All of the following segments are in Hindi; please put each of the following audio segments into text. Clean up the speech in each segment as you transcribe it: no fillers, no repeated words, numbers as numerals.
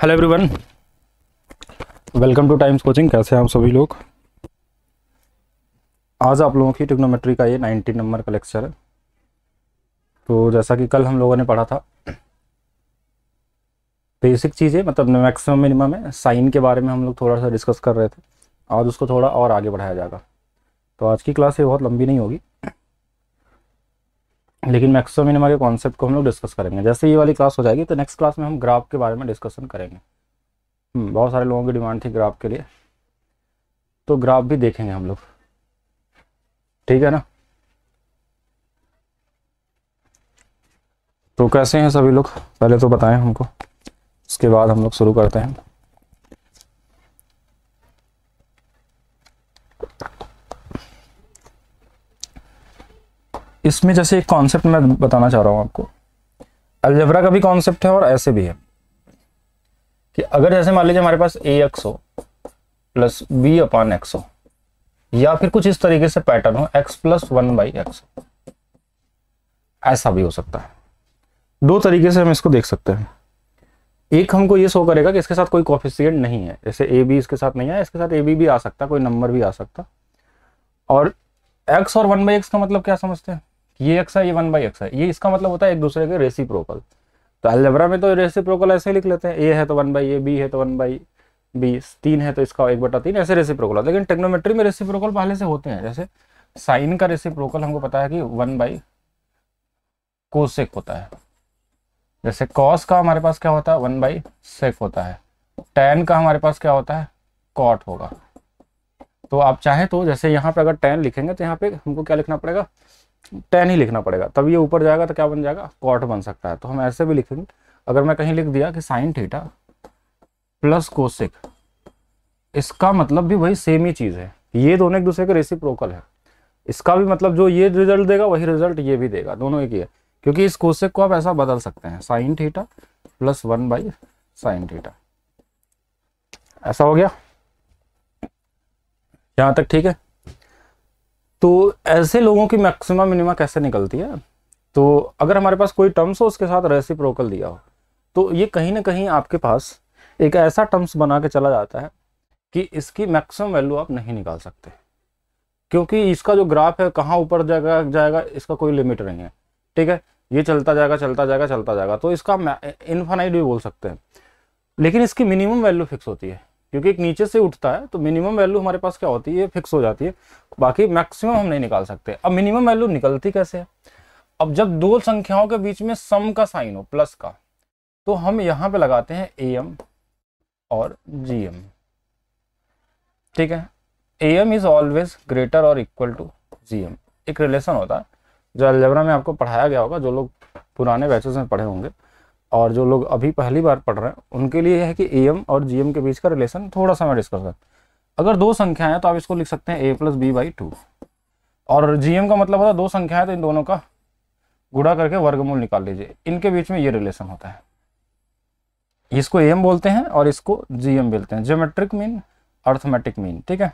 Hello everyone, welcome two times coaching. कैसे हैं आप सभी लोग। आज आप लोगों की ट्रिग्नोमेट्री का ये 19 नंबर का लेक्चर है। तो जैसा कि कल हम लोगों ने पढ़ा था बेसिक चीज़ें, मतलब मैक्सिमम मिनिमम में साइन के बारे में हम लोग थोड़ा सा डिस्कस कर रहे थे। आज उसको थोड़ा और आगे बढ़ाया जाएगा। तो आज की क्लास ये बहुत लंबी नहीं होगी, लेकिन मैक्सिमम मिनिमम के कॉन्सेप्ट को हम लोग डिस्कस करेंगे। जैसे ये वाली क्लास हो जाएगी तो नेक्स्ट क्लास में हम ग्राफ के बारे में डिस्कशन करेंगे। बहुत सारे लोगों की डिमांड थी ग्राफ के लिए, तो ग्राफ भी देखेंगे हम लोग, ठीक है ना। तो कैसे हैं सभी लोग, पहले तो बताएं हमको, उसके बाद हम लोग शुरू करते हैं। इसमें जैसे एक कॉन्सेप्ट मैं बताना चाह रहा हूं आपको, अलजेब्रा का भी कॉन्सेप्ट है और ऐसे भी है कि अगर जैसे मान लीजिए हमारे पास ए एक्स हो प्लस बी अपॉन एक्स हो, या फिर कुछ इस तरीके से पैटर्न हो एक्स प्लस 1/x, ऐसा भी हो सकता है। दो तरीके से हम इसको देख सकते हैं। एक हमको ये शो करेगा कि इसके साथ कोई कोएफिशिएंट नहीं है, जैसे ए बी इसके साथ नहीं है, इसके साथ ए बी भी आ सकता, कोई नंबर भी आ सकता। और x और 1/x का मतलब क्या समझते हैं, ये x है ये 1/x है, ये इसका मतलब होता है एक दूसरे के रेसिप्रोकल। तो अलजेब्रा में तो रेसिप्रोकल ऐसे ही लिख लेते हैं, a है तो 1/a, b है तो 1/b, 3 है तो इसका 1/3, ऐसे रेसिप्रोकल होता है। लेकिन ट्रिग्नोमेट्री में रेसिप्रोकल पहले से होते हैं। जैसे साइन का रेसिप्रोकल हमको पता है कि 1/कोसेक होता है। जैसे कॉस का हमारे पास क्या होता है, 1/सेक होता है। टैन का हमारे पास क्या होता है, कॉट होगा। तो आप चाहे तो जैसे यहाँ पे अगर टैन लिखेंगे तो यहाँ पे हमको क्या लिखना पड़ेगा, टैन ही लिखना पड़ेगा, तब ये ऊपर जाएगा तो क्या बन जाएगा, कॉट बन सकता है। तो हम ऐसे भी लिखेंगे। अगर मैं कहीं लिख दिया कि साइन थीटा प्लस कोसेक, इसका मतलब भी वही सेम ही चीज है, ये दोनों एक दूसरे के रेसिप्रोकल है। इसका भी मतलब जो ये रिजल्ट देगा वही रिजल्ट ये भी देगा, दोनों एक ही है। क्योंकि इस कोसेक को आप ऐसा बदल सकते हैं, साइन थीटा प्लस 1/साइन थीटा, ऐसा हो गया। यहां तक ठीक है। तो ऐसे लोगों की मैक्सिमम मिनिमा कैसे निकलती है, तो अगर हमारे पास कोई टर्म्स हो उसके साथ रेसिप्रोकल दिया हो, तो ये कहीं ना कहीं आपके पास एक ऐसा टर्म्स बना के चला जाता है कि इसकी मैक्सिमम वैल्यू आप नहीं निकाल सकते, क्योंकि इसका जो ग्राफ है कहाँ ऊपर जाएगा इसका कोई लिमिट नहीं है, ठीक है। ये चलता जाएगा चलता जाएगा चलता जाएगा, तो इसका इनफाइनाइट भी बोल सकते हैं। लेकिन इसकी मिनिमम वैल्यू फिक्स होती है, क्योंकि एक नीचे से उठता है तो मिनिमम वैल्यू हमारे पास क्या होती है, फिक्स हो जाती है। बाकी मैक्सिमम हम नहीं निकाल सकते। अब मिनिमम वैल्यू निकलती कैसे है, अब जब दो संख्याओं के बीच में सम का साइन हो प्लस का, तो हम यहाँ पे लगाते हैं am और gm, ठीक है। am इज ऑलवेज ग्रेटर और इक्वल टू gm, एक रिलेशन होता है जो अलजेब्रा में आपको पढ़ाया गया होगा। जो लोग पुराने बैचेस में पढ़े होंगे और जो लोग अभी पहली बार पढ़ रहे हैं उनके लिए यह है कि am और gm के बीच का रिलेशन थोड़ा सा मैं डिस्कस करूँ। अगर दो संख्याएं हैं तो आप इसको लिख सकते हैं a + b/2, और gm का मतलब होता है दो संख्याएं तो इन दोनों का गुणा करके वर्गमूल निकाल लीजिए। इनके बीच में ये रिलेशन होता है, इसको am बोलते हैं और इसको gm बोलते हैं, ज्योमेट्रिक मीन, अर्थमेटिक मीन, ठीक है।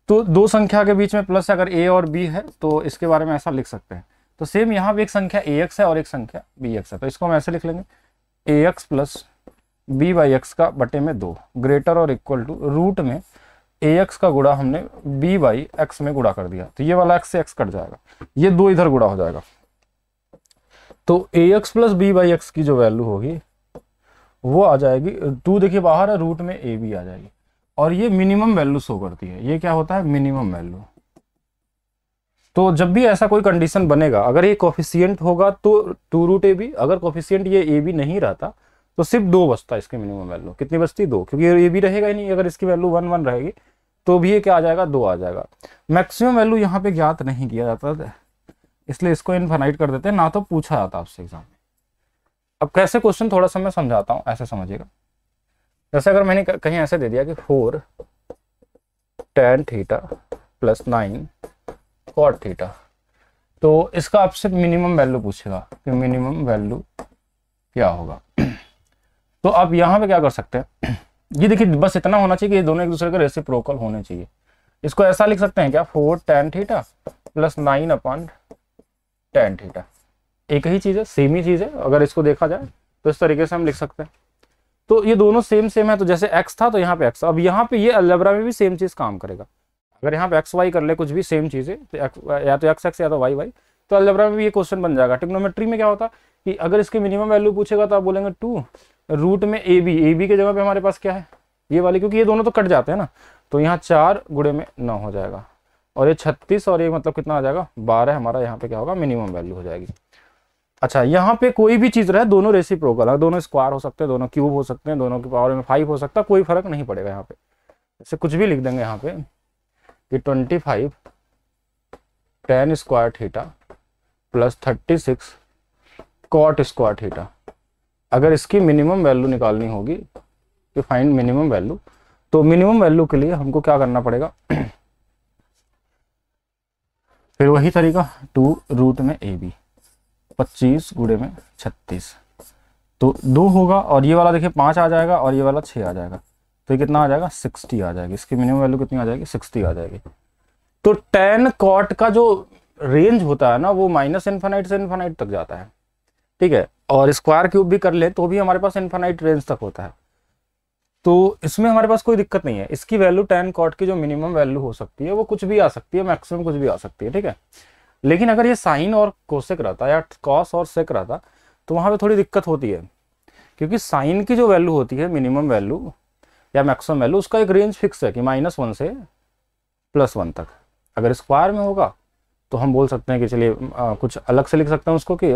तो दो संख्या के बीच में प्लस अगर a और b है तो इसके बारे में ऐसा लिख सकते हैं। तो सेम यहाँ भी एक संख्या ax है और एक संख्या bx है, तो इसको हम ऐसे लिख लेंगे ax + b/x का बटे में 2 ग्रेटर और इक्वल टू रूट में ax का गुणा हमने b/x में गुणा कर दिया, तो ये वाला x से x कट जाएगा, ये दो इधर गुणा हो जाएगा। तो ax + b/x की जो वैल्यू होगी वो आ जाएगी 2, देखिए बाहर है, रूट में ab आ जाएगी, और ये मिनिमम वैल्यू शो करती है। ये क्या होता है, मिनिमम वैल्यू। तो जब भी ऐसा कोई कंडीशन बनेगा, अगर ये कोफिशिएंट होगा तो 2√ab, अगर कोफिशिएंट ये ab नहीं रहता तो सिर्फ 2 बचता है इसकी मिनिमम वैल्यू। कितनी बचती, 2, क्योंकि ये ab रहेगा ही नहीं। अगर इसकी वैल्यू 1 रहेगी तो भी ये क्या आ जाएगा, 2 आ जाएगा। मैक्सिमम वैल्यू यहाँ पे ज्ञात नहीं किया जाता, इसलिए इसको इनफाइनाइट कर देते हैं, ना तो पूछा जाता आपसे एग्जाम में। अब कैसे क्वेश्चन थोड़ा सा मैं समझाता हूँ, ऐसे समझिएगा। जैसे अगर मैंने कहीं ऐसे दे दिया कि 4 tan थीटा + 9 cot थीटा, तो इसका आपसे मिनिमम वैल्यू पूछेगा कि मिनिमम वैल्यू क्या होगा। तो आप यहाँ पे क्या कर सकते हैं, ये देखिए बस इतना होना चाहिए कि ये दोनों एक दूसरे के रेसिप्रोकल होने चाहिए। इसको ऐसा लिख सकते हैं क्या, 4 tan थीटा + 9/tan थीटा, एक ही चीज़ है, सेम ही चीज़ है। अगर इसको देखा जाए तो इस तरीके से हम लिख सकते हैं। तो ये दोनों सेम सेम है, तो जैसे x था तो यहाँ पे x, अब यहाँ पे ये अलजेब्रा में भी सेम चीज काम करेगा। अगर यहाँ पे एक्स वाई कर ले कुछ भी सेम चीज़ है, तो या तो एक्स एक्स या तो वाई वाई, तो अलजेब्रा में भी ये क्वेश्चन बन जाएगा। ट्रिग्नोमेट्री में क्या होता है कि अगर इसके मिनिमम वैल्यू पूछेगा तो आप बोलेंगे 2 रूट में ए बी के जगह पे हमारे पास क्या है ये वाली, क्योंकि ये दोनों तो कट जाते हैं ना, तो यहाँ 4 गुणे में 9 हो जाएगा, और ये 36 और ये मतलब कितना आ जाएगा 12, हमारा यहाँ पे क्या होगा मिनिमम वैल्यू हो जाएगी। अच्छा, यहाँ पे कोई भी चीज़ रहे, दोनों रेसिप्रोकल है, दोनों स्क्वायर हो सकते हैं, दोनों क्यूब हो सकते हैं, दोनों की पावर में 5 हो सकता है, कोई फर्क नहीं पड़ेगा यहाँ पे। जैसे कुछ भी लिख देंगे यहाँ पे कि 25 tan square theta plus 36 cot square theta. अगर इसकी मिनिमम वैल्यू निकालनी होगी कि फाइंड मिनिमम वैल्यू, तो मिनिमम वैल्यू के लिए हमको क्या करना पड़ेगा फिर वही तरीका 2 रूट में ए बी, 25 गुणे में 36, तो 2 होगा, और ये वाला देखिए 5 आ जाएगा और ये वाला 6 आ जाएगा, तो ये कितना आ जाएगा 60 आ जाएगी। इसकी मिनिमम वैल्यू कितनी आ जाएगी 60 आ जाएगी। तो tan कॉट का जो रेंज होता है ना वो माइनस इन्फानाइट से इन्फानाइट तक जाता है, ठीक है, और स्क्वायर क्यूब भी कर ले तो भी हमारे पास इन्फानाइट रेंज तक होता है, तो इसमें हमारे पास कोई दिक्कत नहीं है। इसकी वैल्यू tan कॉट की जो मिनिमम वैल्यू हो सकती है वो कुछ भी आ सकती है, मैक्सिमम कुछ भी आ सकती है, ठीक है। लेकिन अगर ये साइन और कोसेक रहता या कॉस और सेक रहता तो वहां पे थोड़ी दिक्कत होती है, क्योंकि साइन की जो वैल्यू होती है मिनिमम वैल्यू या मैक्सिमम वैल्यू, उसका एक रेंज फिक्स है कि -1 से +1 तक। अगर स्क्वायर में होगा तो हम बोल सकते हैं कि चलिए कुछ अलग से लिख सकते हैं उसको कि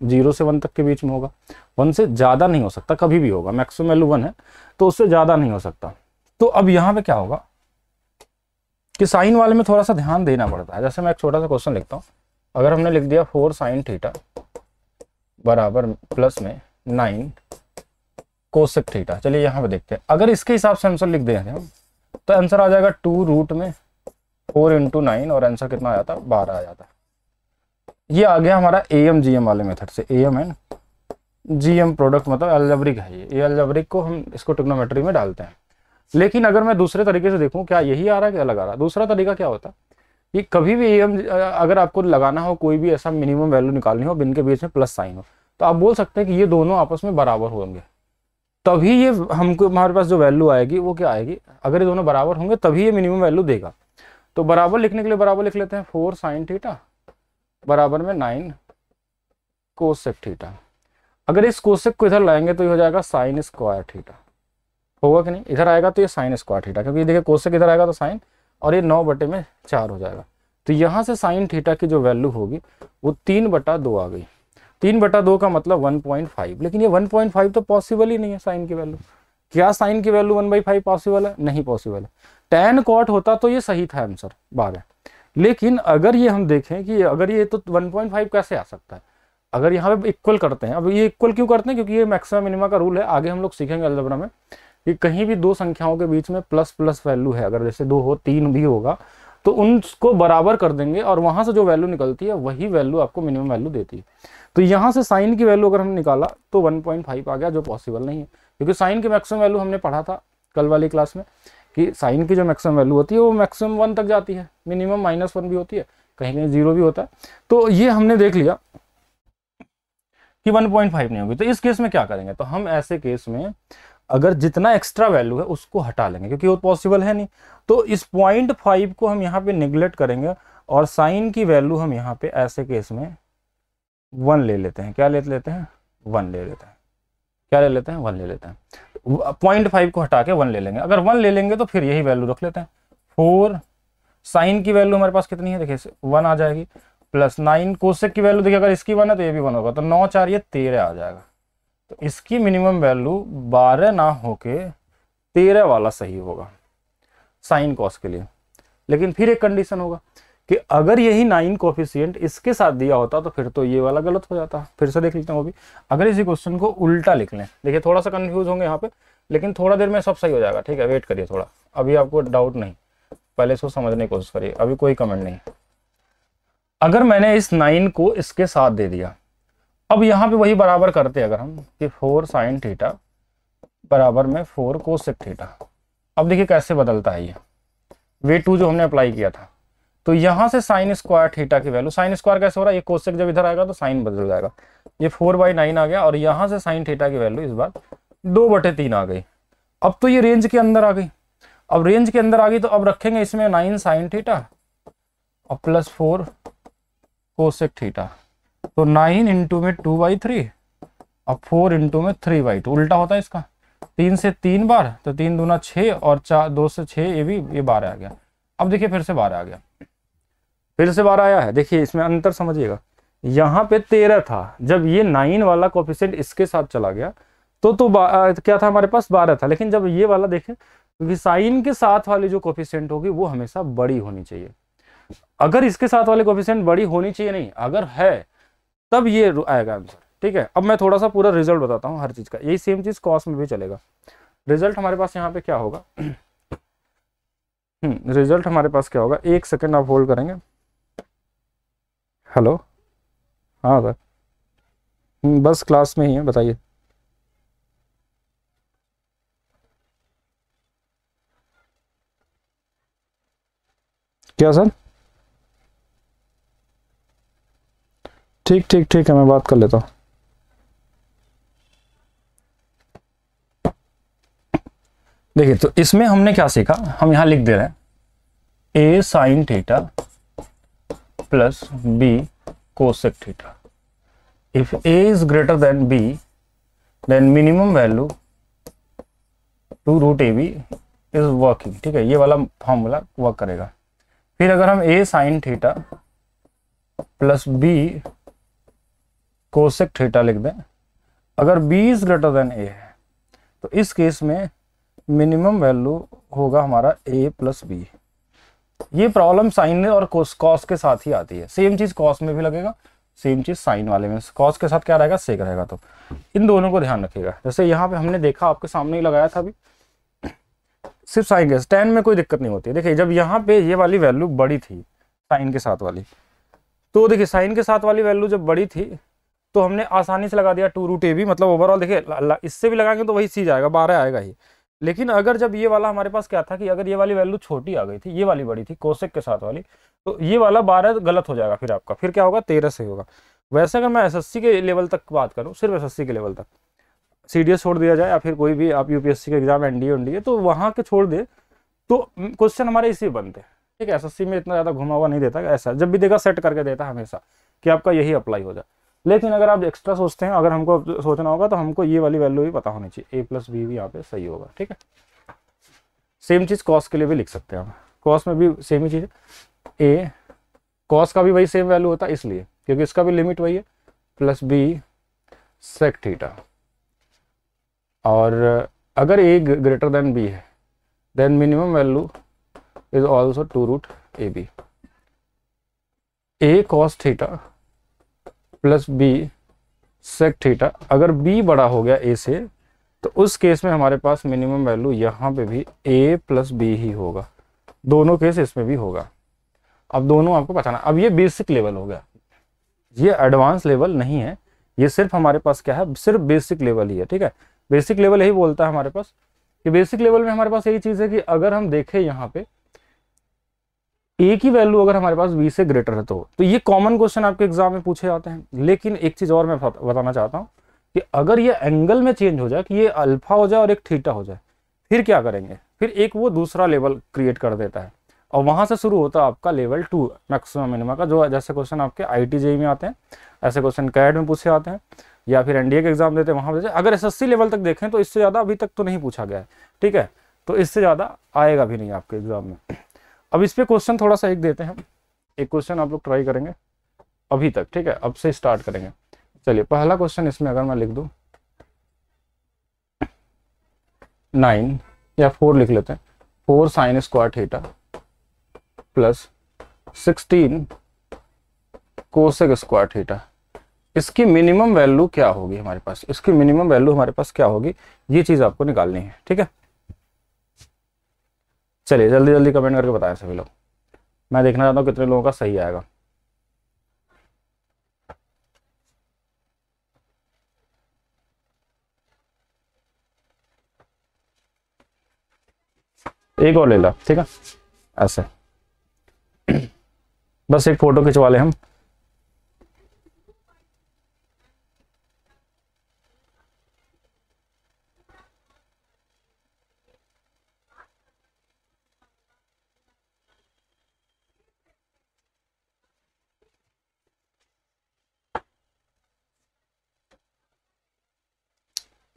0 से 1 तक के बीच में होगा, 1 से ज़्यादा नहीं हो सकता, कभी भी होगा, मैक्सिमम वैल्यू 1 है तो उससे ज़्यादा नहीं हो सकता। तो अब यहाँ पे क्या होगा कि साइन वाले में थोड़ा सा ध्यान देना पड़ता है। जैसे मैं एक छोटा सा क्वेश्चन लिखता हूँ, अगर हमने लिख दिया 4 sin थीटा बराबर प्लस में 9 कोसेक थीटा, चलिए यहाँ पे देखते हैं। अगर इसके हिसाब से आंसर लिख दें हम तो आंसर आ जाएगा 2 रूट में 4 × 9, और आंसर कितना आ जाता है 12 आ जाता है। ये आ गया हमारा AM GM वाले मेथड से, AM एंड GM प्रोडक्ट मतलब अलजेब्रिक है ये अलजेब्रिक को हम इसको ट्रिग्नोमेट्री में डालते हैं। लेकिन अगर मैं दूसरे तरीके से देखूं, क्या यही आ रहा है कि अलग आ रहा है? दूसरा तरीका क्या होता है कि कभी भी AM अगर आपको लगाना हो, कोई भी ऐसा मिनिमम वैल्यू निकालनी हो, इनके बीच में प्लस साइन हो, तो आप बोल सकते हैं कि ये दोनों आपस में बराबर होंगे, तभी ये हमको हमारे पास जो वैल्यू आएगी वो क्या आएगी, अगर ये दोनों बराबर होंगे तभी ये मिनिमम वैल्यू देगा। तो बराबर लिखने के लिए बराबर लिख लेते हैं 4 sin थीटा बराबर में 9 कोसेक थीटा। अगर इस कोसेक को इधर लाएंगे तो ये हो जाएगा साइन स्क्वायर थीटा, होगा कि नहीं? इधर आएगा तो ये साइन स्क्वायर थीटा, क्योंकि देखिए कोसेक इधर आएगा तो साइन, और ये 9/4 हो जाएगा। तो यहाँ से साइन थीटा की जो वैल्यू होगी वो 3/2 आ गई। 3/2 का मतलब 1.5, लेकिन ये 1.5 तो पॉसिबल ही नहीं है साइन की वैल्यू। क्या साइन की वैल्यू 1/5 पॉसिबल है? नहीं पॉसिबल है। tan कॉट होता तो ये सही था आंसर 12, लेकिन अगर ये हम देखें कि अगर ये तो 1.5 कैसे आ सकता है, अगर यहाँ पे इक्वल करते हैं, अब ये इक्वल क्यों करते हैं? क्योंकि ये मैक्सिमम मिनिमा का रूल है, आगे हम लोग सीखेंगे अलजेब्रा में कि कहीं भी दो संख्याओं के बीच में प्लस प्लस वैल्यू है, अगर जैसे 2 हो 3 भी होगा तो उनको बराबर कर देंगे और वहां से जो वैल्यू निकलती है वही वैल्यू आपको मिनिमम वैल्यू देती है। तो यहाँ से साइन की वैल्यू अगर हमने निकाला तो 1.5 आ गया, जो पॉसिबल नहीं है, क्योंकि साइन की मैक्सिमम वैल्यू हमने पढ़ा था कल वाली क्लास में कि साइन की जो मैक्सिमम वैल्यू होती है वो मैक्सिमम 1 तक जाती है, मिनिमम -1 भी होती है, कहीं कहीं 0 भी होता है। तो ये हमने देख लिया कि 1.5 नहीं होगी। तो इस केस में क्या करेंगे? तो हम ऐसे केस में अगर जितना एक्स्ट्रा वैल्यू है उसको हटा लेंगे, क्योंकि वो पॉसिबल है नहीं। तो इस 0.5 को हम यहाँ पे निगलेक्ट करेंगे और साइन की वैल्यू हम यहाँ पे ऐसे केस में 1 ले लेते हैं। क्या ले लेते हैं? 1 ले लेते हैं। क्या ले लेते हैं? 1 ले लेते हैं। 0.5 को हटा के 1 ले लेंगे। अगर 1 ले लेंगे तो फिर यही वैल्यू रख लेते हैं। 4 साइन की वैल्यू हमारे पास कितनी है? देखिए 1 आ जाएगी, प्लस 9 कोसेक की वैल्यू देखिए, अगर इसकी 1 है तो ये भी 1 होगा, तो 9 4 ये 13 आ जाएगा। तो इसकी मिनिमम वैल्यू 12 ना होके 13 वाला सही होगा साइन कॉस के लिए। लेकिन फिर एक कंडीशन होगा कि अगर यही 9 कोफिशिएंट इसके साथ दिया होता तो फिर तो ये वाला गलत हो जाता। फिर से देख लेते हैं वो भी। अगर इसी क्वेश्चन को उल्टा लिख लें, देखिए थोड़ा सा कंफ्यूज होंगे यहाँ पे, लेकिन थोड़ा देर में सब सही हो जाएगा। ठीक है, वेट करिए थोड़ा, अभी आपको डाउट नहीं, पहले इसको समझने की कोशिश करिए, अभी कोई कमेंट नहीं। अगर मैंने इस 9 को इसके साथ दे दिया, अब यहाँ पे वही बराबर करते अगर हम कि 4 sin थीटा बराबर में 4 कोसेक थीटा। अब देखिए कैसे बदलता है ये वे 2 जो हमने अप्लाई किया था। तो यहाँ से साइन स्क्वायर थीटा की वैल्यू, साइन स्क्वायर कैसे हो रहा है? ये कोसेक जब इधर आएगा तो साइन बदल जाएगा, ये 4/9 आ गया, और यहाँ से साइन थीटा की वैल्यू इस बार 2/3 आ गई। अब तो ये रेंज के अंदर आ गई। अब रेंज के अंदर आ गई तो अब रखेंगे इसमें 9 साइन थीटा और प्लस 4 कोसेक थीटा। तो 9 इंटू में 2/3 और 4 इंटू में 3/2, उल्टा होता है इसका। 3 से 3 बार तो 3 दूना 6 और 4 2 से 6, ये 12 आ गया। अब देखिए फिर से 12 आ गया, फिर से 12 आया है। देखिए इसमें अंतर समझिएगा, यहाँ पे 13 था, जब ये 9 वाला कोफिशिएंट इसके साथ चला गया तो क्या था हमारे पास 12 था। लेकिन जब ये वाला देखें, क्योंकि साइन के साथ वाली जो कोफिशिएंट होगी वो हमेशा बड़ी होनी चाहिए। अगर इसके साथ वाले कोफिशिएंट बड़ी होनी चाहिए नहीं, अगर है तब ये आएगा आंसर। ठीक है, अब मैं थोड़ा सा पूरा रिजल्ट बताता हूँ हर चीज का। यही सेम चीज कॉस में भी चलेगा। रिजल्ट हमारे पास यहाँ पे क्या होगा, रिजल्ट हमारे पास क्या होगा, एक सेकेंड आप होल्ड करेंगे। हेलो, हाँ सर, बस क्लास में ही है, बताइए। क्या सर? ठीक ठीक ठीक है, मैं बात कर लेता हूँ। देखिए तो इसमें हमने क्या सीखा, हम यहाँ लिख दे रहे हैं A sine theta plus B cosec theta. If A is greater than B then minimum value 2√AB is working. ठीक है, ये वाला फॉर्मूला वर्क करेगा। फिर अगर हम A sine theta plus B cosec theta लिख दें, अगर B is greater than A है तो इस केस में मिनिमम वैल्यू होगा हमारा ए प्लस बी। ये प्रॉब्लम साइन और कॉस के साथ ही आती है। सेम चीज कॉस में भी लगेगा, सेम चीज साइन वाले में। कॉस के साथ क्या रहेगा, सेक रहेगा। तो इन दोनों को ध्यान रखिएगा। जैसे यहाँ पे हमने देखा, आपके सामने ही लगाया था अभी, सिर्फ साइन के tan में कोई दिक्कत नहीं होती है। देखिए जब यहाँ पे ये वाली वैल्यू बड़ी थी साइन के साथ वाली, तो देखिए साइन के साथ वाली वैल्यू जब बड़ी थी तो हमने आसानी से लगा दिया 2√AB। मतलब ओवरऑल देखिए इससे भी लगाएंगे तो वही चीज आएगा, 12 आएगा ही। लेकिन अगर जब ये वाला हमारे पास क्या था कि अगर ये वाली वैल्यू छोटी आ गई थी, ये वाली बड़ी थी कोसेक के साथ वाली, तो ये वाला 12 गलत हो जाएगा। फिर आपका फिर क्या होगा, 13 से होगा। वैसे अगर मैं एसएससी के लेवल तक बात करूं, सिर्फ एसएससी के लेवल तक, सीडीएस छोड़ दिया जाए या फिर कोई भी आप यूपीएससी के एग्जाम एनडीए तो वहां के छोड़ दे तो क्वेश्चन हमारे इसी बनते हैं। ठीक है, एसएससी में इतना ज्यादा घुमा हुआ नहीं देता, ऐसा जब भी देगा सेट करके देता है हमेशा कि आपका यही अप्लाई हो जाए। लेकिन अगर आप एक्स्ट्रा सोचते हैं, अगर हमको सोचना होगा तो हमको ये वाली वैल्यू भी पता होनी चाहिए, ए प्लस बी भी यहाँ पे सही होगा। ठीक है, सेम चीज कॉस के लिए भी लिख सकते हैं हम। कॉस में भी सेम ही चीज है, ए कॉस का भी वही सेम वैल्यू होता है, इसलिए क्योंकि इसका भी लिमिट वही है, प्लस बी सेक थीटा। और अगर ए ग्रेटर देन बी है then minimum value is also 2√AB। A cos theta plus B sec theta. अगर बी बड़ा हो गया ए से तो उस केस में हमारे पास मिनिमम वैल्यू यहाँ पे भी ए प्लस बी ही होगा। दोनों केस इसमें भी होगा। अब दोनों आपको पहचाना। अब ये बेसिक लेवल हो गया, ये एडवांस लेवल नहीं है, ये सिर्फ हमारे पास क्या है, सिर्फ बेसिक लेवल ही है। ठीक है, बेसिक लेवल यही बोलता है हमारे पास कि बेसिक लेवल में हमारे पास यही चीज है कि अगर हम देखें यहाँ पे ए की वैल्यू अगर हमारे पास बी से ग्रेटर है तो ये कॉमन क्वेश्चन आपके एग्जाम में पूछे जाते हैं। लेकिन एक चीज और मैं बताना चाहता हूँ कि अगर ये एंगल में चेंज हो जाए कि ये अल्फा हो जाए और एक थीटा हो जाए, फिर क्या करेंगे, फिर एक वो दूसरा लेवल क्रिएट कर देता है और वहां से शुरू होता है आपका लेवल 2 मैक्सिमम मिनिमा का। जो जैसे क्वेश्चन आपके IIT JEE में आते हैं, ऐसे क्वेश्चन कैट में पूछे जाते हैं या फिर एनडीए के एग्जाम देते हैं वहां पे। अगर एसएससी लेवल तक देखें तो इससे ज्यादा अभी तक तो नहीं पूछा गया है। ठीक है, तो इससे ज्यादा आएगा भी नहीं आपके एग्जाम में। अब इस पे क्वेश्चन थोड़ा सा एक देते हैं, एक क्वेश्चन आप लोग ट्राई करेंगे अभी तक। ठीक है, अब से स्टार्ट करेंगे। चलिए पहला क्वेश्चन इसमें अगर मैं लिख दूं 9 या 4 लिख लेते हैं, 4 sign square theta plus 16 cosec square theta. इसकी मिनिमम वैल्यू क्या होगी हमारे पास, इसकी मिनिमम वैल्यू हमारे पास क्या होगी, ये चीज आपको निकालनी है। ठीक है, चलिए जल्दी जल्दी कमेंट करके बताएं सभी लोग, मैं देखना चाहता हूँ कितने लोगों का सही आएगा। एक और ले ला, ठीक है, ऐसे बस एक फोटो खिंचवा ले हम।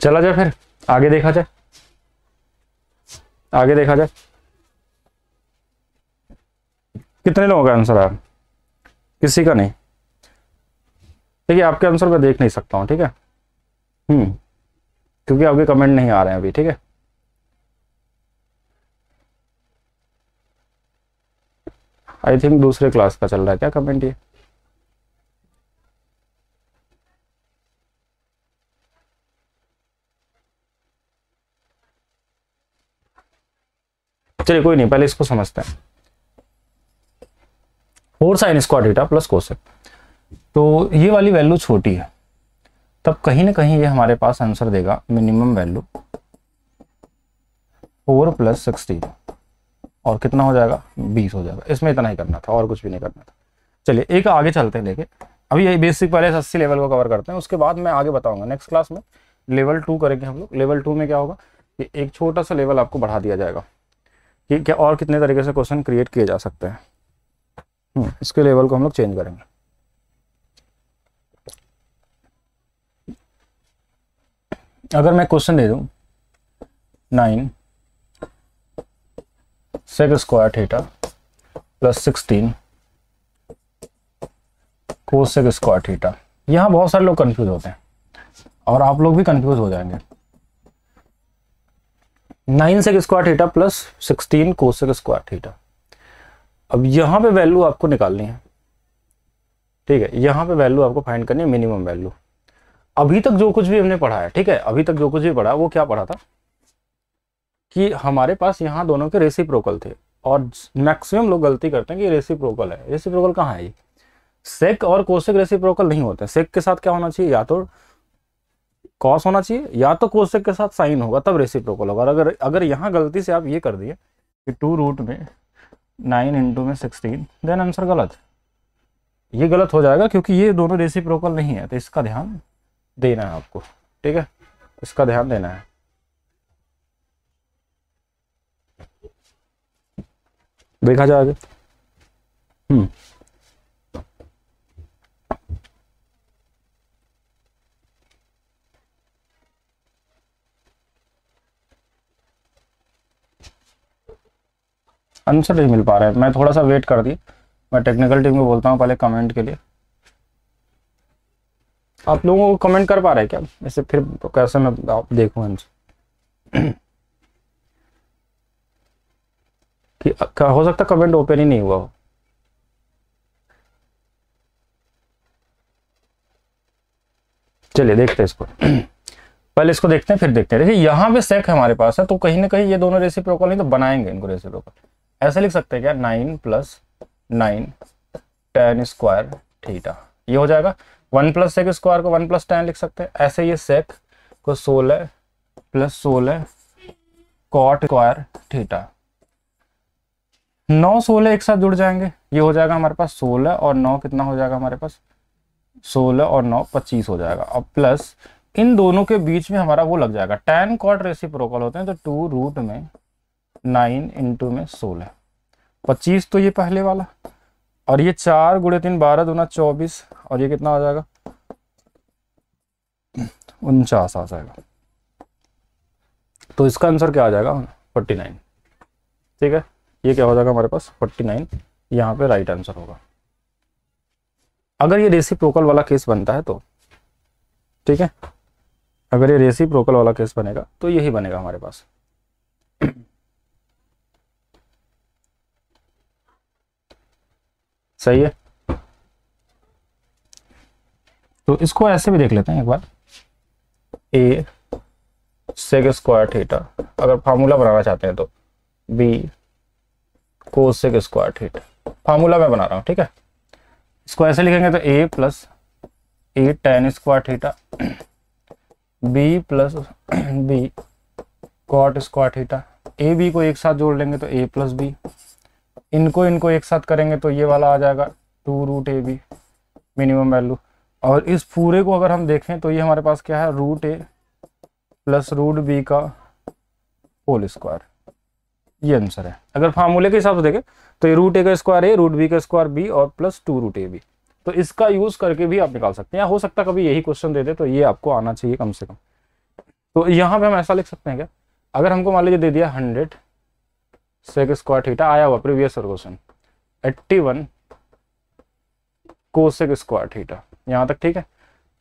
चला जाए फिर आगे देखा जाए, आगे देखा जाए। कितने लोगों का आंसर आया? किसी का नहीं। ठीक है, आपके आंसर मैं देख नहीं सकता हूँ, ठीक है। क्योंकि आपके कमेंट नहीं आ रहे हैं अभी, ठीक है। आई थिंक दूसरे क्लास का चल रहा है क्या कमेंट ये? चलिए कोई नहीं, पहले इसको समझते हैं। 4 sin square theta plus cosec, तो ये वाली वैल्यू छोटी है, तब कहीं ना कहीं ये हमारे पास आंसर देगा मिनिमम वैल्यू 4 + 16, और कितना हो जाएगा? 20 हो जाएगा। इसमें इतना ही करना था और कुछ भी नहीं करना था। चलिए एक आगे चलते हैं लेके, अभी यही बेसिक पहले 80 लेवल को कवर करते हैं, उसके बाद मैं आगे बताऊंगा नेक्स्ट क्लास में लेवल 2 करेंगे हम लोग। लेवल 2 में क्या होगा कि एक छोटा सा लेवल आपको बढ़ा दिया जाएगा कि क्या और कितने तरीके से क्वेश्चन क्रिएट किए जा सकते हैं। इसके लेवल को हम लोग चेंज करेंगे। अगर मैं क्वेश्चन दे दूं 9 sec square theta plus 16 cosec square theta, यहां बहुत सारे लोग कंफ्यूज होते हैं और आप लोग भी कंफ्यूज हो जाएंगे। 9 sec square theta plus 16 cosec square theta, अब यहां पे वैल्यू आपको निकालनी है, ठीक है। यहां पे वैल्यू आपको फाइंड करनी है, मिनिमम वैल्यू। अभी तक जो कुछ भी हमने पढ़ा है, ठीक है, अभी तक जो कुछ भी पढ़ा वो क्या पढ़ा था कि हमारे पास यहाँ दोनों के रेसिप्रोकल थे, और मैक्सिमम लोग गलती करते हैं कि रेसिप्रोकल है। रेसिप्रोकल कहाँ है? ये सेक और कोसेक रेसिप्रोकल नहीं होते। सेक के साथ क्या होना चाहिए? या तो कॉस होना चाहिए, या तो कोसेक के साथ साइन होगा, तब रेसिप्रोकल होगा। और अगर यहाँ गलती से आप ये कर दिए कि 2√9 × 16, देन आंसर गलत। ये गलत हो जाएगा क्योंकि ये दोनों रेसिप्रोकल नहीं है, तो इसका ध्यान देना है आपको, ठीक है, इसका ध्यान देना है। देखा जाएगा। आंसर नहीं मिल पा रहा है, मैं थोड़ा सा वेट कर दी। मैं टेक्निकल टीम को बोलता हूँ पहले कमेंट के लिए। आप लोगों को कमेंट कर पा रहे हैं क्या? ऐसे फिर कैसे मैं आप देखूँ आंसर कि हो सकता कमेंट ओपन ही नहीं हुआ हो। चलिए देखते हैं इसको पहले इसको देखते हैं फिर देखते हैं। देखिए यहाँ पे सेक हमारे पास है, तो कहीं ना कहीं ये दोनों रेसिप्रोकल नहीं, तो बनाएंगे इनको रेसिप्रोकल। ऐसे लिख सकते हैं क्या? 9 + 9 tan स्क्वायर थीटा, ये हो जाएगा। 1 + सेक स्क्वायर को 1 + tan लिख सकते हैं। ऐसे ये सेक को 16 + 16 कॉट स्क्वायर थीटा, 9 16 एक साथ जुड़ जाएंगे, ये हो जाएगा हमारे पास 16 और 9 कितना हो जाएगा हमारे पास? 16 और 9 25 हो जाएगा। अब प्लस इन दोनों के बीच में हमारा वो लग जाएगा, टैन कॉट रेसिप्रोकल होते हैं, तो 2√9 × 16 25, तो ये पहले वाला, और ये 4 × 3 12 दूना 24, और ये कितना हो जाएगा? 49 आ जाएगा। तो इसका आंसर क्या आ जाएगा? 49, ठीक है। ये क्या हो जाएगा हमारे पास? 49, यहाँ पे राइट आंसर होगा। अगर ये रेसिप्रोकल वाला केस बनता है तो, ठीक है, अगर ये रेसिप्रोकल वाला केस बनेगा तो यही बनेगा हमारे पास। सही है। तो इसको ऐसे भी देख लेते हैं एक बार। a सेक स्क्वायर थीटा, अगर फार्मूला बनाना चाहते हैं तो b cosec square theta, formula मैं बना रहा हूं, ठीक है। इसको ऐसे लिखेंगे तो a + a tan square theta, b + b cot square theta, a b को एक साथ जोड़ लेंगे तो a + b, इनको एक साथ करेंगे तो ये वाला आ जाएगा 2√ab मिनिमम वैल्यू। और इस पूरे को अगर हम देखें तो ये हमारे पास क्या है? √a + √b का होल स्क्वायर, ये आंसर है। अगर फार्मूले के हिसाब से देखें तो ये √a का स्क्वायर a, √b का स्क्वायर b और प्लस 2√ab, तो इसका यूज करके भी आप निकाल सकते हैं। या हो सकता है कभी यही क्वेश्चन दे दे तो ये आपको आना चाहिए कम से कम। तो यहाँ पे हम ऐसा लिख सकते हैं क्या, अगर हमको मान लीजिए दे दिया 100 सेक स्क्वायर थीटा, आया हुआ previous question 81 cosec square theta, यहाँ तक ठीक है।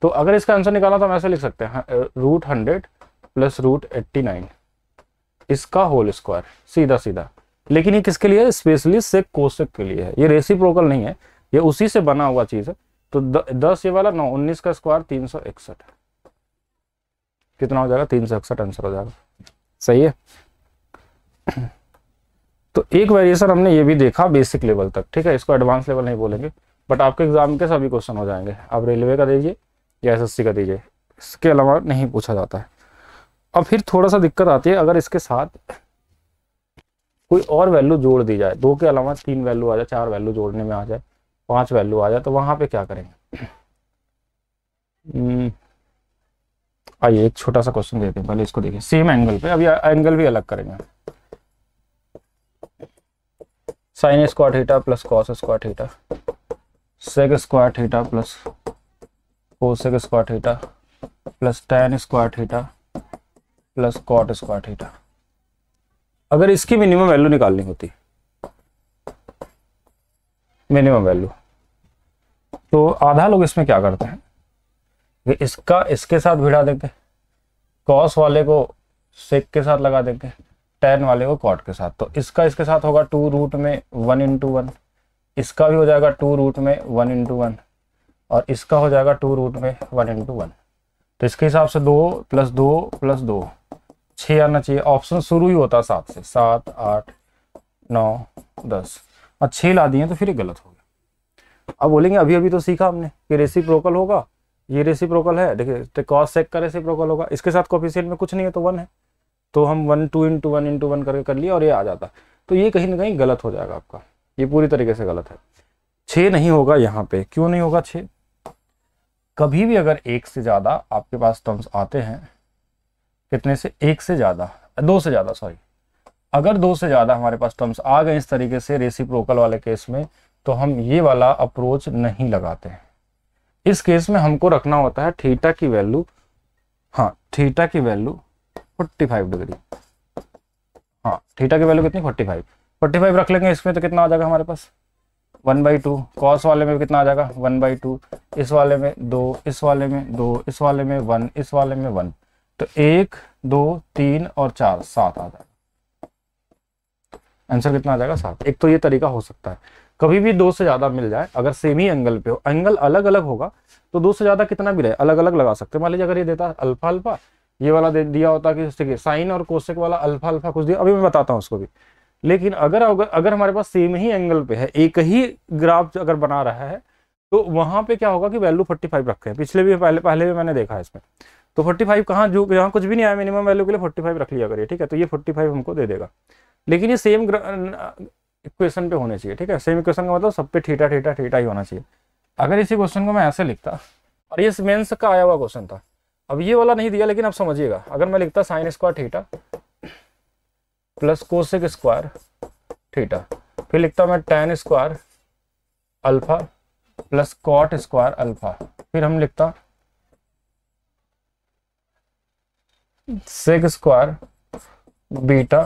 तो अगर इसका आंसर निकाला तो हम ऐसे लिख सकते हैं √100 प्लस √89 इसका होल स्क्वायर, सीधा सीधा। लेकिन ये किसके लिए है, स्पेशली सेक कोसेक के लिए है, ये रेसिप्रोकल नहीं है, ये उसी से बना हुआ चीज है। तो 10 ये वाला 9, 19 का स्क्वायर 361, कितना हो जाएगा 361 आंसर हो जाएगा। सही है। तो एक वेरिएशन हमने ये भी देखा बेसिक लेवल तक, ठीक है, इसको एडवांस लेवल नहीं बोलेंगे, बट आपके एग्जाम के सभी क्वेश्चन हो जाएंगे। आप रेलवे का दीजिए या एसएससी का दीजिए, इसके अलावा नहीं पूछा जाता है। अब फिर थोड़ा सा दिक्कत आती है, अगर इसके साथ कोई और वैल्यू जोड़ दी जाए, 2 के अलावा 3 वैल्यू आ जाए, 4 वैल्यू जोड़ने में आ जाए, 5 वैल्यू आ जाए, तो वहां पे क्या करेंगे। आइए एक छोटा सा क्वेश्चन देते हैं, पहले इसको देखिए सेम एंगल पे, अभी एंगल भी अलग करेंगे। Sine square theta plus cos square theta, sec square theta plus cosec square theta plus tan square theta plus cot square theta. अगर इसकी मिनिमम वैल्यू निकालनी होती, मिनिमम वैल्यू, तो आधा लोग इसमें क्या करते हैं कि इसका इसके साथ भिड़ा देंगे, कॉस वाले को सेक के साथ लगा देंगे, tan वाले को कॉट के साथ। तो इसका इसके साथ होगा 2 रूट में 1 × 1, इसका भी हो जाएगा 2 रूट में 1 × 1, और इसका हो जाएगा 2 रूट में 1 × 1। तो इसके हिसाब से 2 + 2 + 2 6 आना चाहिए। ऑप्शन शुरू ही होता है 7 से, 7 8 9 10, और 6 ला दिए तो फिर ये गलत हो गया। अब बोलेंगे अभी अभी तो सीखा हमने कि रेसिप्रोकल होगा, ये रेसिप्रोकल है, देखिए तो कॉस सेक का रेसिप्रोकल होगा, इसके साथ कोफिशिएंट में कुछ नहीं है तो 1 है, तो हम 1 2 × 1 × 1 करके कर लिया और ये आ जाता। तो ये कहीं ना कहीं गलत हो जाएगा आपका, ये पूरी तरीके से गलत है। 6 नहीं होगा यहाँ पे, क्यों नहीं होगा 6, कभी भी अगर 1 से ज्यादा आपके पास टर्म्स आते हैं, कितने से, 1 से ज्यादा, 2 से ज्यादा सॉरी, अगर 2 से ज्यादा हमारे पास टर्म्स आ गए इस तरीके से रेसिप्रोकल वाले केस में, तो हम ये वाला अप्रोच नहीं लगाते हैं। इस केस में हमको रखना होता है थीटा की वैल्यू, हाँ थीटा की वैल्यू 45 डिग्री, हाँ थीटा की वैल्यू कितनी 45 रख लेंगे इसमें, तो कितना आ जाएगा हमारे पास 1/2, कॉस वाले में कितना आ जाएगा 1/2, इस वाले में 2, इस वाले में 2, इस वाले में 1, इस वाले में 1, तो 1 2 3 और 4 7 आ जाएगा। आंसर कितना आ जाएगा 7। एक तो ये तरीका हो सकता है, कभी भी 2 से ज्यादा मिल जाए, अगर सेम ही एंगल पे हो, एंगल अलग अलग होगा तो 2 से ज्यादा कितना भी रहे अलग अलग लगा सकते हैं। मान लीजिए अगर ये देता अल्फा अल्फा, ये वाला दे दिया होता कि साइन और कोसेक वाला अल्फा अल्फा कुछ दिया, अभी मैं बताता हूँ उसको भी। लेकिन अगर हमारे पास सेम ही एंगल पे है, एक ही ग्राफ अगर बना रहा है, तो वहां पे क्या होगा कि वैल्यू 45 रखे हैं, पिछले भी पहले भी मैंने देखा है इसमें। तो 45 कहाँ, जो यहाँ कुछ भी नहीं आया मिनिमम वैल्यू के लिए 45 रख लिया करिए, ठीक है, तो ये 45 हमको दे देगा। लेकिन ये सेम इक्वेशन पे होने चाहिए, ठीक है, सेम इक्वेशन का मतलब सब पे थीटा थीटा थीटा ही होना चाहिए। अगर इसी क्वेश्चन को मैं ऐसे लिखता, और ये मेंस का आया हुआ क्वेश्चन था, अब ये वाला नहीं दिया, लेकिन आप समझिएगा, अगर मैं लिखता sine square theta plus cosec square theta, फिर लिखता मैं tan square alpha plus cot square alpha, फिर हम लिखता sec square beta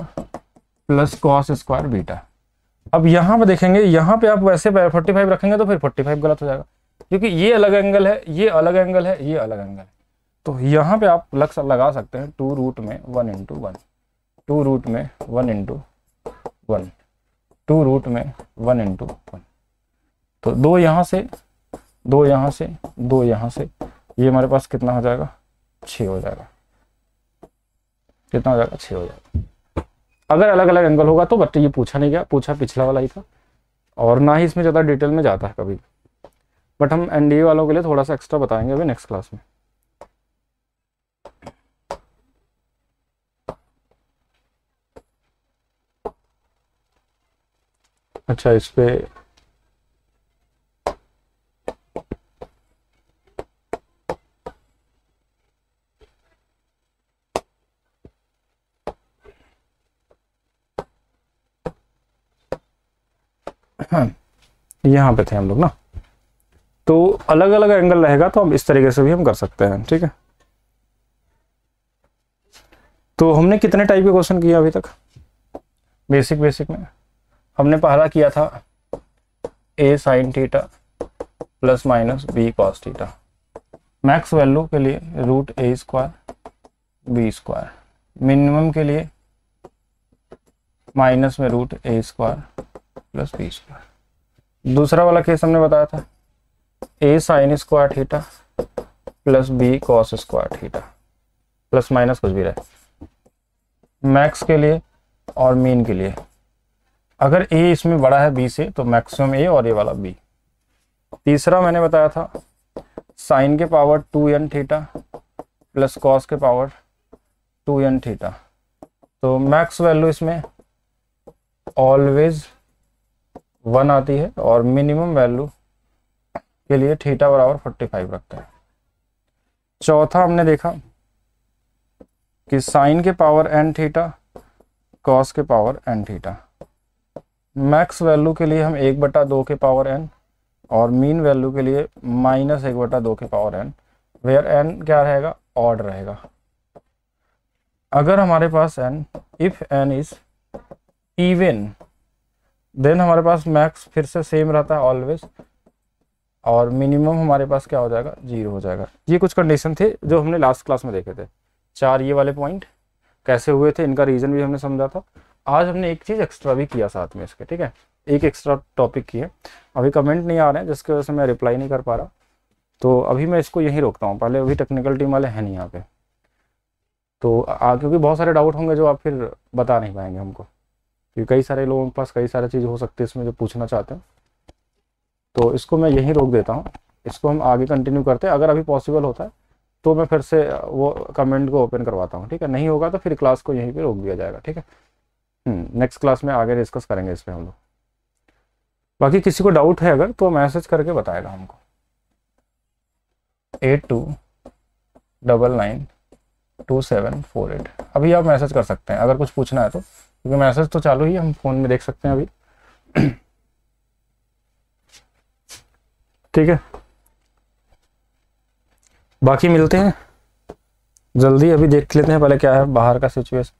plus cos square beta. अब यहाँ पे देखेंगे, यहाँ पे आप वैसे 45 रखेंगे तो फिर 45 गलत हो जाएगा, क्योंकि ये अलग एंगल है, ये अलग एंगल है, ये अलग एंगल है। तो यहाँ पे आप लगा सकते हैं 2 रूट में 1 × 1, 2 रूट में 1 × 1, 2 रूट में 1 × 1। तो 2 यहाँ से, 2 यहाँ से, 2 यहाँ से, ये हमारे पास कितना हो जाएगा 6 हो जाएगा, कितना हो जाएगा 6 हो जाएगा। अगर अलग अलग एंगल होगा तो, बट ये पूछा नहीं गया, पूछा पिछला वाला ही था, और ना ही इसमें ज़्यादा डिटेल में जाता है कभी, बट हम एनडीए वालों के लिए थोड़ा सा एक्स्ट्रा बताएंगे अभी नेक्स्ट क्लास में। अच्छा, इस पे हाँ, यहाँ पे थे हम लोग ना, तो अलग अलग एंगल रहेगा तो हम इस तरीके से भी हम कर सकते हैं, ठीक है। तो हमने कितने टाइप के क्वेश्चन किए अभी तक? बेसिक में हमने पहला किया था a sin theta plus minus b cos theta. Max value के लिए root a square b square, minimum के लिए माइनस में root a square plus b square. दूसरा वाला केस हमने बताया था a sin square theta plus b cos square theta, plus minus कुछ भी रहे। मैक्स के लिए और मीन के लिए अगर a इसमें बड़ा है b से तो मैक्सिमम a और ये वाला b। तीसरा मैंने बताया था साइन के power 2n theta plus cos के पावर 2n थीटा। तो मैक्स वैल्यू इसमें ऑलवेज 1 आती है और मिनिमम वैल्यू के लिए थीटा बराबर 45 रखते हैं। चौथा हमने देखा कि साइन के पावर n थीटा कॉस के power n theta. Max value के लिए हम 1/2 के पावर n और मीन वैल्यू के लिए माइनस 1/2 के पावर n, वेयर n क्या रहेगा? ऑड रहेगा। अगर हमारे पास n, if n is even, then हमारे पास मैक्स फिर से सेम रहता है ऑलवेज, और मिनिमम हमारे पास क्या हो जाएगा? 0 हो जाएगा। ये कुछ कंडीशन थे जो हमने लास्ट क्लास में देखे थे। 4 ये वाले पॉइंट कैसे हुए थे, इनका रीजन भी हमने समझा था। आज हमने एक चीज़ एक्स्ट्रा भी किया साथ में इसके, ठीक है, एक एक्स्ट्रा टॉपिक किए। अभी कमेंट नहीं आ रहे हैं जिसकी वजह से मैं रिप्लाई नहीं कर पा रहा, तो अभी मैं इसको यहीं रोकता हूँ। पहले अभी टेक्निकल टीम वाले हैं नहीं यहाँ पे, तो क्योंकि बहुत सारे डाउट होंगे जो आप फिर बता नहीं पाएंगे हमको, क्योंकि कई सारे लोगों के पास कई सारी चीज़ हो सकती है इसमें जो पूछना चाहते हैं। तो इसको मैं यहीं रोक देता हूँ, इसको हम आगे कंटिन्यू करते हैं। अगर अभी पॉसिबल होता है तो मैं फिर से वो कमेंट को ओपन करवाता हूँ, ठीक है। नहीं होगा तो फिर क्लास को यहीं पे रोक दिया जाएगा, ठीक है। नेक्स्ट क्लास में आगे डिस्कस करेंगे इस पर हम लोग। बाकी किसी को डाउट है अगर तो मैसेज करके बताएगा हमको 82992748। अभी आप मैसेज कर सकते हैं अगर कुछ पूछना है तो, क्योंकि मैसेज तो चालू ही हम फ़ोन में देख सकते हैं अभी। ठीक है, बाकी मिलते हैं जल्दी। अभी देख लेते हैं पहले क्या है बाहर का सिचुएशन।